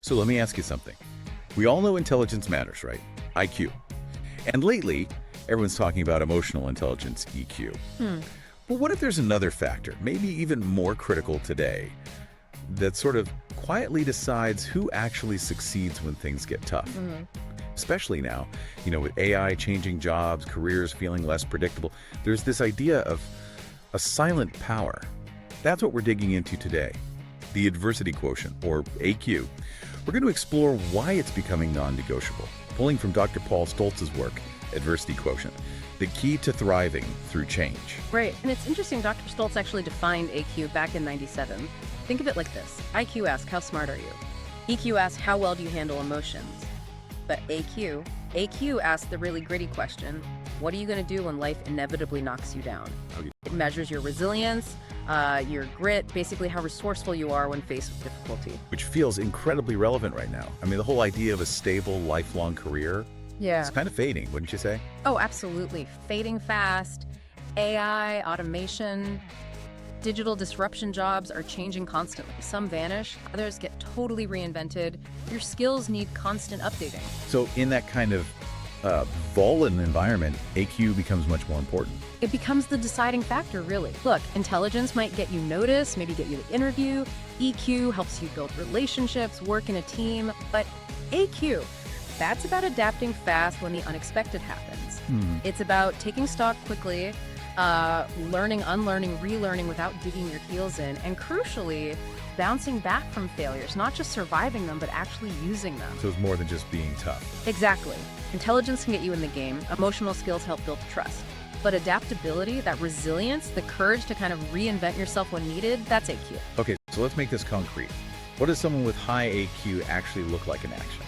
So let me ask you something. We all know intelligence matters, right? IQ. And lately, everyone's talking about emotional intelligence, EQ. But what if there's another factor, maybe even more critical today, that sort of quietly decides who actually succeeds when things get tough? Especially now, with AI changing jobs, careers feeling less predictable, there's this idea of a silent power. That's what we're digging into today. The Adversity Quotient, or AQ. We're going to explore why it's becoming non-negotiable, pulling from Dr. Paul Stoltz's work, Adversity Quotient, the key to thriving through change. Right, and it's interesting, Dr. Stoltz actually defined AQ back in '97. Think of it like this. IQ asks, how smart are you? EQ asks, how well do you handle emotions? But AQ asks the really gritty question, what are you going to do when life inevitably knocks you down? Okay. It measures your resilience, your grit, basically how resourceful you are when faced with difficulty. Which feels incredibly relevant right now. I mean, the whole idea of a stable, lifelong career, it's kind of fading, wouldn't you say? Oh, absolutely. Fading fast. AI, automation, digital disruption jobs are changing constantly. Some vanish, others get totally reinvented. Your skills need constant updating. So in that kind of volatile environment, AQ becomes much more important. It becomes the deciding factor, really. Look, intelligence might get you noticed, maybe get you the interview. EQ helps you build relationships, work in a team. But AQ, that's about adapting fast when the unexpected happens. It's about taking stock quickly, learning, unlearning, relearning without digging your heels in, and crucially, bouncing back from failures, not just surviving them, but actually using them. So it's more than just being tough. Exactly. Intelligence can get you in the game. Emotional skills help build trust. But adaptability, that resilience, the courage to kind of reinvent yourself when needed, that's AQ. Okay, so let's make this concrete. What does someone with high AQ actually look like in action?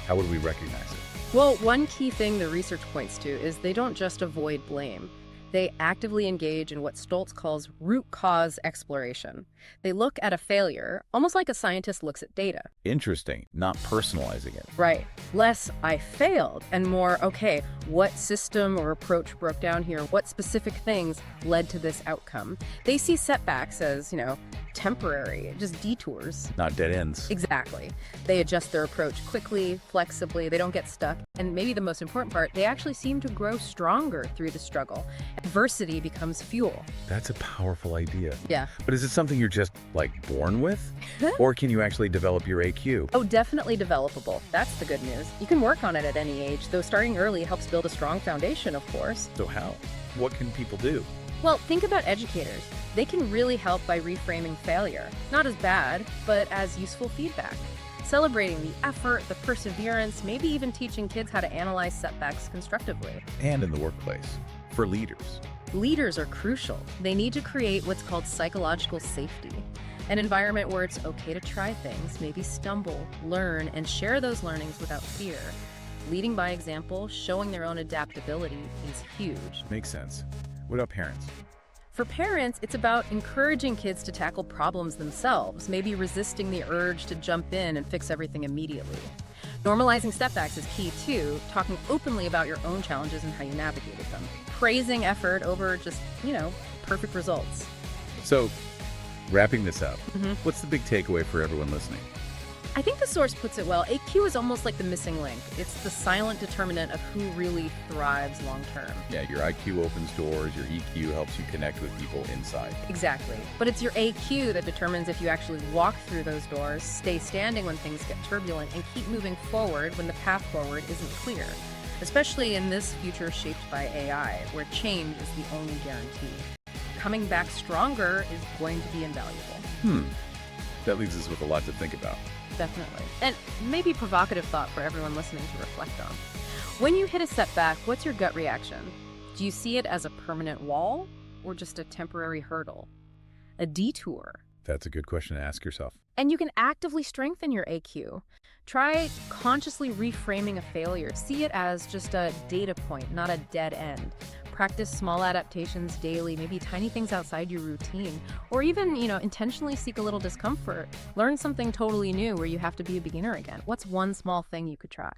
How would we recognize it? Well, one key thing the research points to is they don't just avoid blame. They actively engage in what Stoltz calls root cause exploration. They look at a failure, almost like a scientist looks at data. Interesting, not personalizing it. Right. Less, I failed, and more, okay, what system or approach broke down here? What specific things led to this outcome? They see setbacks as, temporary, just detours. Not dead ends. Exactly. They adjust their approach quickly, flexibly, they don't get stuck. And maybe the most important part, they actually seem to grow stronger through the struggle. Adversity becomes fuel. That's a powerful idea. Yeah. But is it something you're just, born with? Or can you actually develop your AQ? Oh, definitely developable. That's the good news. You can work on it at any age, though starting early helps build a strong foundation, of course. So how? What can people do? Well, think about educators. They can really help by reframing failure. Not as bad, but as useful feedback. Celebrating the effort, the perseverance, maybe even teaching kids how to analyze setbacks constructively. And in the workplace, for leaders. Leaders are crucial. They need to create what's called psychological safety. An environment where it's okay to try things, maybe stumble, learn, and share those learnings without fear. Leading by example, showing their own adaptability is huge. Makes sense. What about parents? For parents, it's about encouraging kids to tackle problems themselves, maybe resisting the urge to jump in and fix everything immediately. Normalizing setbacks is key too, talking openly about your own challenges and how you navigated them. Praising effort over just, perfect results. So, wrapping this up, what's the big takeaway for everyone listening? I think the source puts it well. AQ is almost like the missing link. It's the silent determinant of who really thrives long term. Yeah, your IQ opens doors, your EQ helps you connect with people inside. Exactly. But it's your AQ that determines if you actually walk through those doors, stay standing when things get turbulent, and keep moving forward when the path forward isn't clear. Especially in this future shaped by AI, where change is the only guarantee. Coming back stronger is going to be invaluable. That leaves us with a lot to think about. Definitely. And maybe provocative thought for everyone listening to reflect on. When you hit a setback, what's your gut reaction? Do you see it as a permanent wall or just a temporary hurdle? A detour? That's a good question to ask yourself. And you can actively strengthen your AQ. Try consciously reframing a failure. See it as just a data point, not a dead end. Practice small adaptations daily, maybe tiny things outside your routine, or even, intentionally seek a little discomfort. Learn something totally new where you have to be a beginner again. What's one small thing you could try?